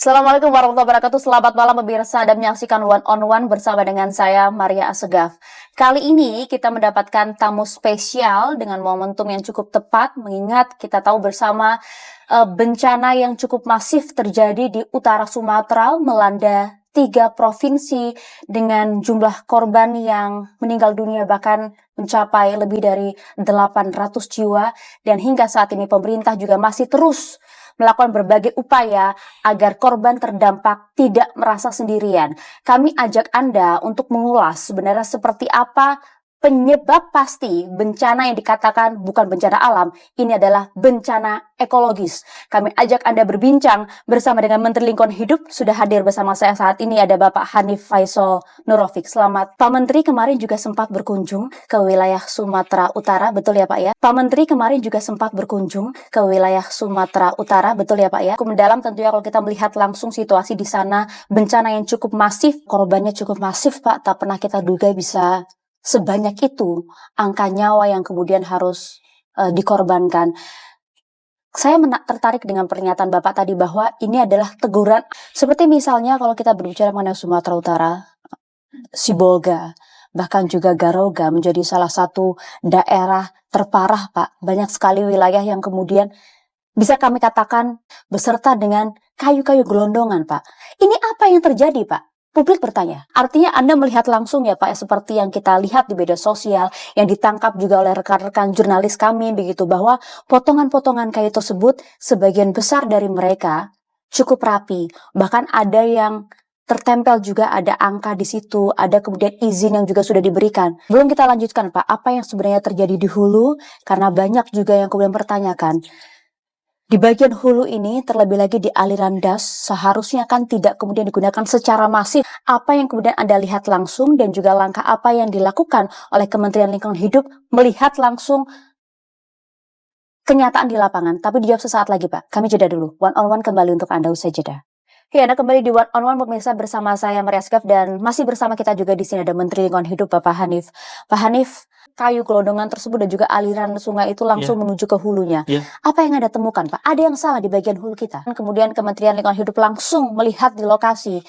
Assalamualaikum warahmatullahi wabarakatuh. Selamat malam pemirsa dan menyaksikan One on One bersama dengan saya Maria Assegaf. Kali ini kita mendapatkan tamu spesial dengan momentum yang cukup tepat, mengingat kita tahu bersama bencana yang cukup masif terjadi di utara Sumatera, melanda 3 provinsi dengan jumlah korban yang meninggal dunia bahkan mencapai lebih dari 800 jiwa, dan hingga saat ini pemerintah juga masih terus melakukan berbagai upaya agar korban terdampak tidak merasa sendirian. Kami ajak Anda untuk mengulas sebenarnya seperti apa penyebab pasti bencana yang dikatakan bukan bencana alam, ini adalah bencana ekologis. Kami ajak Anda berbincang bersama dengan Menteri Lingkungan Hidup. Sudah hadir bersama saya saat ini ada Bapak Hanif Faisal Nurrofik. Selamat. Pak Menteri kemarin juga sempat berkunjung ke wilayah Sumatera Utara, betul ya Pak ya? Pak Menteri kemarin juga sempat berkunjung ke wilayah Sumatera Utara, betul ya Pak ya? Cukup mendalam tentunya kalau kita melihat langsung situasi di sana, bencana yang cukup masif, korbannya cukup masif Pak, tak pernah kita duga bisa sebanyak itu angka nyawa yang kemudian harus dikorbankan. Saya tertarik dengan pernyataan Bapak tadi bahwa ini adalah teguran. Seperti misalnya kalau kita berbicara mengenai Sumatera Utara, Sibolga, bahkan juga Garoga menjadi salah satu daerah terparah Pak. Banyak sekali wilayah yang kemudian bisa kami katakan beserta dengan kayu-kayu gelondongan Pak. Ini apa yang terjadi Pak? Publik bertanya. Artinya Anda melihat langsung ya Pak, seperti yang kita lihat di media sosial, yang ditangkap juga oleh rekan-rekan jurnalis kami begitu, bahwa potongan-potongan kayu tersebut sebagian besar dari mereka cukup rapi. Bahkan ada yang tertempel juga, ada angka di situ, ada kemudian izin yang juga sudah diberikan. Belum kita lanjutkan Pak, apa yang sebenarnya terjadi di hulu, karena banyak juga yang kemudian pertanyakan. Di bagian hulu ini, terlebih lagi di aliran das, seharusnya kan tidak kemudian digunakan secara masif. Apa yang kemudian Anda lihat langsung dan juga langkah apa yang dilakukan oleh Kementerian Lingkungan Hidup melihat langsung kenyataan di lapangan? Tapi dijawab sesaat lagi Pak, kami jeda dulu. One on One kembali untuk Anda usai jeda. Ya, Anda kembali di One on One pemirsa bersama saya Maria Assegaf, dan masih bersama kita juga di sini ada Menteri Lingkungan Hidup Bapak Hanif. Pak Hanif, kayu gelondongan tersebut dan juga aliran sungai itu langsung menuju ke hulunya. Apa yang Anda temukan Pak? Ada yang salah di bagian hulu kita? Kemudian Kementerian Lingkungan Hidup langsung melihat di lokasi.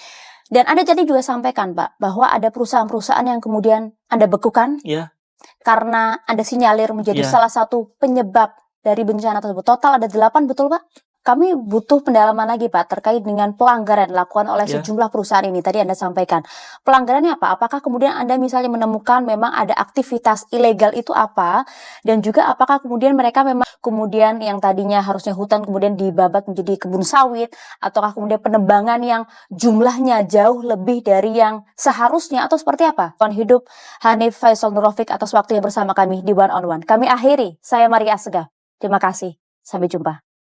Dan Anda tadi juga sampaikan Pak, bahwa ada perusahaan-perusahaan yang kemudian Anda bekukan karena Anda sinyalir menjadi salah satu penyebab dari bencana tersebut. Total ada 8, betul Pak? Kami butuh pendalaman lagi Pak terkait dengan pelanggaran dilakukan oleh sejumlah perusahaan ini. Tadi Anda sampaikan. Pelanggarannya apa? Apakah kemudian Anda misalnya menemukan memang ada aktivitas ilegal itu apa? Dan juga apakah kemudian mereka memang kemudian yang tadinya harusnya hutan kemudian dibabat menjadi kebun sawit? Ataukah kemudian penebangan yang jumlahnya jauh lebih dari yang seharusnya? Atau seperti apa? Lingkungan Hidup Hanif Faisal Nurrofik atas waktunya bersama kami di One on One. Kami akhiri. Saya Maria Assegaf. Terima kasih. Sampai jumpa.